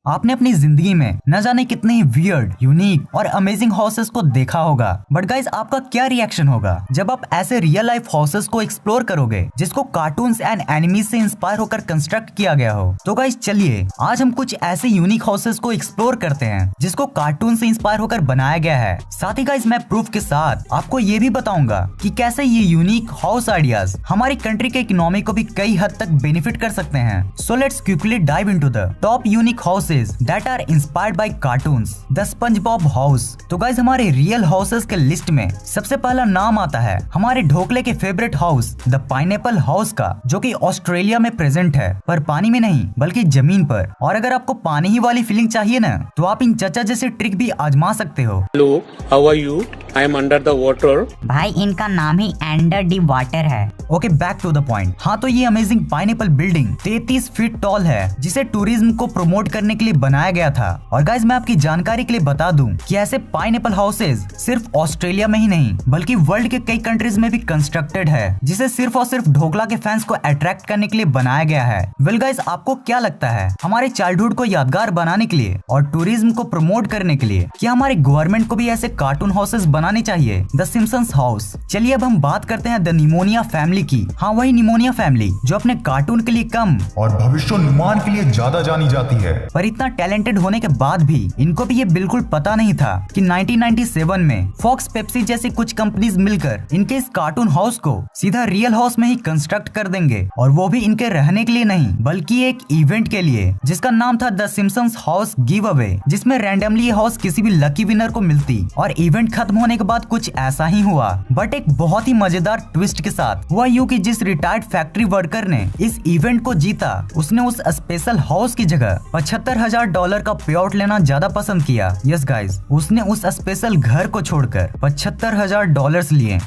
आपने अपनी जिंदगी में न जाने कितने ही वियर्ड, यूनिक और अमेजिंग हाउसेस को देखा होगा, बट गाइस आपका क्या रिएक्शन होगा जब आप ऐसे रियल लाइफ हाउसेस को एक्सप्लोर करोगे जिसको कार्टून्स एंड एनिमीज से इंस्पायर होकर कंस्ट्रक्ट किया गया हो। तो गाइस चलिए आज हम कुछ ऐसे यूनिक हाउसेस को एक्सप्लोर करते हैं जिसको कार्टून से इंस्पायर होकर बनाया गया है। साथ ही गाइस मैं प्रूफ के साथ आपको ये भी बताऊंगा कि कैसे ये यूनिक हाउस आइडियाज हमारी कंट्री के इकोनॉमी को भी कई हद तक बेनिफिट कर सकते हैं। So let's quickly dive into the top unique houses that are inspired by cartoons, the SpongeBob House। तो गाइस हमारे रियल हाउसेस के लिस्ट में सबसे पहला नाम आता है हमारे ढोकले के favourite house the pineapple house का, जो कि ऑस्ट्रेलिया में प्रेजेंट है, पर पानी में नहीं बल्कि जमीन पर। और अगर आपको पानी ही वाली फीलिंग चाहिए ना, तो आप इन चचा जैसे ट्रिक भी आजमा सकते हो। Hello, how are you? I am under the water. भाई इनका नाम ही अंडर दी वाटर है। Okay, back to the point. हाँ, तो ये amazing pineapple building 33 feet tall है, जिसे टूरिज्म को प्रमोट करने के लिए बनाया गया था। और गाइस मैं आपकी जानकारी के लिए बता दूं कि ऐसे पाइनएप्पल हाउसेज सिर्फ ऑस्ट्रेलिया में ही नहीं बल्कि वर्ल्ड के कई कंट्रीज में भी कंस्ट्रक्टेड है, जिसे सिर्फ और सिर्फ ढोकला के फैंस को अट्रैक्ट करने के लिए बनाया गया है। वेल गाइस, आपको क्या लगता है हमारे चाइल्डहुड को यादगार बनाने के लिए और टूरिज्म को प्रमोट करने के लिए क्या हमारे गवर्नमेंट को भी ऐसे कार्टून हाउसेस बनाने चाहिए? The Simpsons house. चलिए अब हम बात करते हैं द निमोनिया फैमिली की। हाँ, वही निमोनिया फैमिली जो अपने कार्टून के लिए कम और भविष्योन्माद के लिए ज्यादा जानी जाती है, पर इतना टैलेंटेड होने के बाद भी इनको भी ये बिल्कुल पता नहीं था कि 1997 में फॉक्स पेप्सी जैसी कुछ कंपनीज मिलकर इनके इस कार्टून हाउस को सीधा रियल हाउस में ही कंस्ट्रक्ट कर देंगे, और वो भी इनके रहने के लिए नहीं बल्कि एक इवेंट के लिए जिसका नाम था the Simpsons house give away, जिसमें रैंडमली ये हाउस किसी भी लकी विनर को मिलती। और इवेंट खत्म होने के बाद कुछ ऐसा ही हुआ, बट एक बहुत ही मजेदार ट्विस्ट के साथ। हुआ यूं कि जिस रिटायर्ड फैक्ट्री वर्कर ने इस इवेंट को जीता, उसने उस स्पेशल हाउस की जगह $75,000 का पे आउट लेना ज्यादा पसंद किया। यस गाइस, उसने उस स्पेशल घर को छोड़कर $75,000 लिए।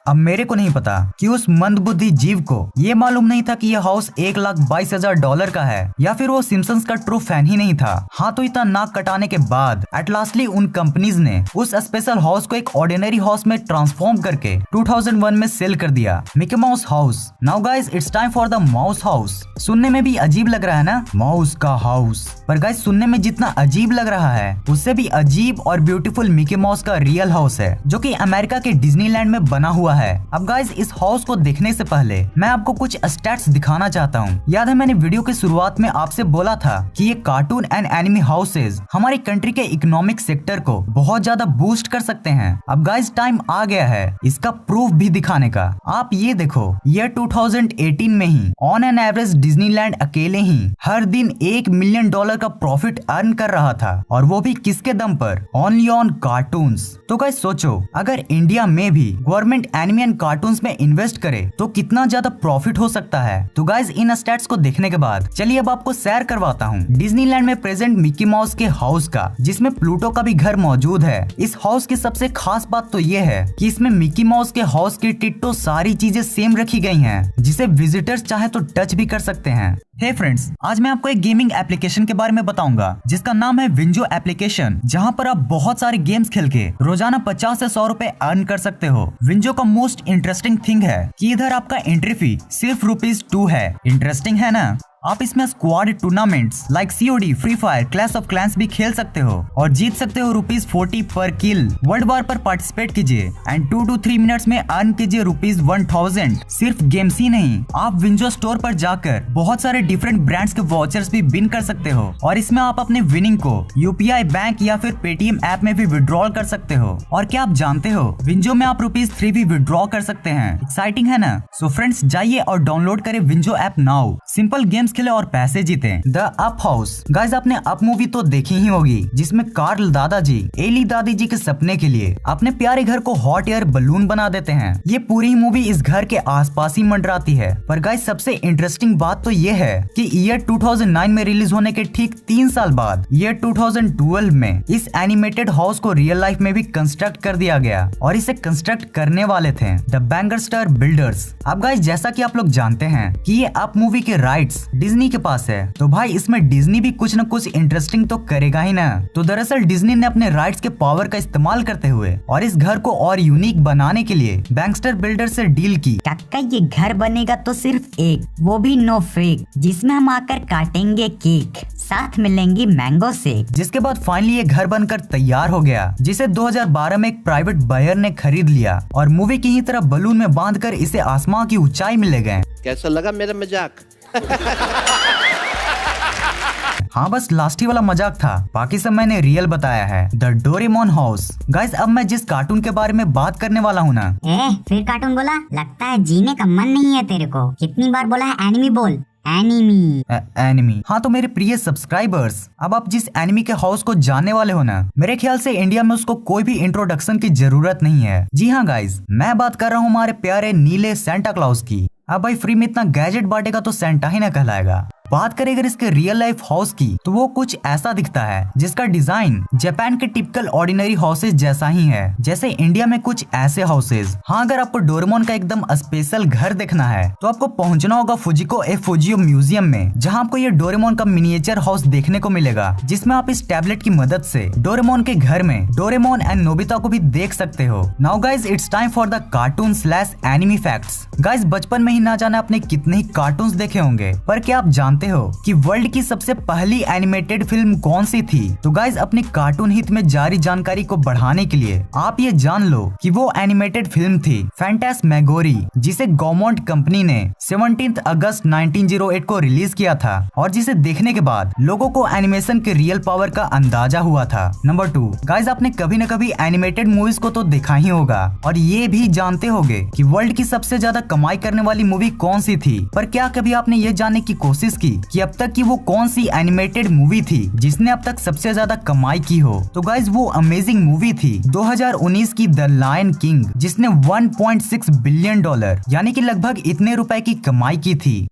अब मेरे को नहीं पता कि उस मंदबुद्धि जीव को ये मालूम नहीं था कि यह हाउस $1,22,000 का है, या फिर वो सिम्पसन्स का ट्रू फैन ही नहीं था। हाँ, तो इतना नाक कटाने के बाद एट लास्टली उन कंपनीज ने उस स्पेशल हाउस को एक ऑर्डिनरी हाउस में ट्रांसफॉर्म करके 2001 में सेल कर दिया, Mickey mouse house. Now guys it's time for the mouse house. सुनने में भी अजीब लग रहा है ना, माउस का हाउस, पर गाइस सुनने में जितना अजीब लग रहा है उससे भी अजीब और ब्यूटीफुल मिकी माउस का रियल हाउस है, जो कि अमेरिका के डिज्नीलैंड में बना हुआ है। अब गाइस इस हाउस को देखने से पहले मैं आपको कुछ स्टैट्स दिखाना चाहता हूँ। याद है मैंने वीडियो की शुरुआत में आपसे बोला था कि ये कार्टून एंड एनिमी हाउसेज हमारी कंट्री के इकोनॉमिक सेक्टर को बहुत ज्यादा बूस्ट कर सकते हैं। अब गाइस टाइम आ गया है इसका प्रूफ भी दिखाने का। आप ये देखो, ये 2018 में ही ऑन एन एवरेज डिज्नीलैंड अकेले ही हर दिन $1 मिलियन का प्रॉफिट अर्न कर रहा था, और वो भी किसके दम पर? Only on cartoons. तो गाइस सोचो, अगर इंडिया में भी गवर्नमेंट एनिमी एंड कार्टून्स में इन्वेस्ट करे तो कितना ज्यादा प्रॉफिट हो सकता है। तो गाइस इन स्टैट्स को देखने के बाद चलिए अब आपको शेयर करवाता हूँ डिज्नीलैंड में प्रेजेंट मिकी माउस के हाउस का, जिसमें प्लूटो का भी घर मौजूद है। इस हाउस की सबसे खास बात तो ये है कि इसमें मिकी माउस के हाउस की टिट्टो सारी चीजें सेम रखी गई हैं, जिसे विजिटर्स चाहे तो टच भी कर सकते हैं। हे फ्रेंड्स, आज मैं आपको एक गेमिंग एप्लीकेशन के बारे में बताऊंगा जिसका नाम है विंजो एप्लीकेशन, जहां पर आप बहुत सारे गेम्स खेल के रोजाना 50 से 100 रुपए अर्न कर सकते हो। विंजो का मोस्ट इंटरेस्टिंग थिंग है कि इधर आपका एंट्री फी सिर्फ ₹2 है। इंटरेस्टिंग है ना? आप इसमें squad tournaments like COD, free fire, clash of clans भी खेल सकते हो और जीत सकते हो ₹40 पर किल। वर्ल्ड वार पर पार्टिसिपेट कीजिए एंड 2 to 3 मिनट्स में अर्न कीजिए ₹1000। सिर्फ गेम्स ही नहीं, आप विंजो स्टोर पर जाकर बहुत सारे डिफरेंट ब्रांड्स के वाउचर्स भी विन कर सकते हो, और इसमें आप अपने विनिंग को UPI बैंक या फिर पेटीएम ऐप में भी विड्रॉल कर सकते हो। और क्या आप जानते हो, विंजो में आप ₹3 भी विड्रॉ कर सकते हैं। एक्साइटिंग है ना? सो फ्रेंड्स, जाइए और डाउनलोड करें WinZO app now. Simple games खेले और पैसे जीते। The up house. गाइस आपने अप मूवी तो देखी ही होगी, जिसमें कार्ल दादाजी एली दादी जी के सपने के लिए अपने प्यारे घर को हॉट एयर बलून बना देते हैं। ये पूरी मूवी इस घर के आसपास ही मंडराती है। पर गाइस सबसे इंटरेस्टिंग बात तो ये है कि ईयर 2009 में रिलीज होने के ठीक 3 साल बाद ईयर 2012 में इस एनिमेटेड हाउस को रियल लाइफ में भी कंस्ट्रक्ट कर दिया गया, और इसे कंस्ट्रक्ट करने वाले थे द बैंगर स्टार बिल्डर्स। अब गाइस जैसा कि आप लोग जानते हैं कि ये अप मूवी के राइट्स डिज्नी के पास है, तो भाई इसमें डिज्नी भी कुछ न कुछ इंटरेस्टिंग तो करेगा ही ना। तो दरअसल डिज्नी ने अपने राइट्स के पावर का इस्तेमाल करते हुए और इस घर को और यूनिक बनाने के लिए बैंकस्टर बिल्डर से डील की। काका ये घर बनेगा तो सिर्फ एक, वो भी नो फेक, जिसमें हम आकर काटेंगे केक, साथ मिलेंगी मैंगो शेक। जिसके बाद फाइनली ये घर बनकर तैयार हो गया, जिसे 2012 में एक प्राइवेट बायर ने खरीद लिया और मूवी की ही तरह बलून में बांधकर इसे आसमान की ऊंचाई में ले गए। कैसा लगा मेरा मजाक? हाँ बस लास्ट ही वाला मजाक था, बाकी सब मैंने रियल बताया है। The Doraemon house. गाइस अब मैं जिस कार्टून के बारे में बात करने वाला हूँ ना। फिर कार्टून बोला, लगता है जीने का मन नहीं है तेरे को। कितनी बार बोला है एनिमी बोल, एनिमी। एनिमी। हाँ तो मेरे प्रिय सब्सक्राइबर्स, अब आप जिस एनिमी के हाउस को जानने वाले हो ना, मेरे ख्याल से इंडिया में उसको कोई भी इंट्रोडक्शन की जरूरत नहीं है। जी हाँ गाइस, मैं बात कर रहा हूँ हमारे प्यारे नीले सेंटा क्लॉज की। अब भाई फ्री में इतना गैजेट बांटेगा तो सेंटा ही ना कहलाएगा। बात करें अगर इसके रियल लाइफ हाउस की, तो वो कुछ ऐसा दिखता है जिसका डिजाइन जापान के टिपिकल ऑर्डिनरी हाउसेज जैसा ही है, जैसे इंडिया में कुछ ऐसे हाउसेज। हाँ अगर आपको डोरेमोन का एकदम स्पेशल घर देखना है तो आपको पहुंचना होगा फुजिको फुजियो म्यूजियम में, जहां आपको ये डोरेमोन का मिनिएचर हाउस देखने को मिलेगा, जिसमें आप इस टैबलेट की मदद से डोरेमोन के घर में डोरेमोन एंड नोबिता को भी देख सकते हो। Now guys it's time for the cartoon slash enemy facts. Guys बचपन में ही ना जाने आपने कितने ही कार्टून्स देखे होंगे, पर क्या आप जानते हो कि वर्ल्ड की सबसे पहली एनिमेटेड फिल्म कौन सी थी? तो गाइज अपने कार्टून हित में जारी जानकारी को बढ़ाने के लिए आप ये जान लो कि वो एनिमेटेड फिल्म थी फैंटास्मैगोरी, जिसे गॉमोंट कंपनी ने 17 अगस्त 1908 को रिलीज किया था और जिसे देखने के बाद लोगों को एनिमेशन के रियल पावर का अंदाजा हुआ था। नंबर 2, गाइज आपने कभी न कभी एनिमेटेड मूवीज को तो देखा ही होगा और ये भी जानते होंगे कि वर्ल्ड की सबसे ज्यादा कमाई करने वाली मूवी कौन सी थी। पर क्या कभी आपने ये जानने की कोशिश की कि अब तक की वो कौन सी एनिमेटेड मूवी थी जिसने अब तक सबसे ज्यादा कमाई की हो? तो गाइज वो अमेजिंग मूवी थी 2019 की द लायन किंग, जिसने $1.6 बिलियन यानी कि लगभग इतने रुपए की कमाई की थी।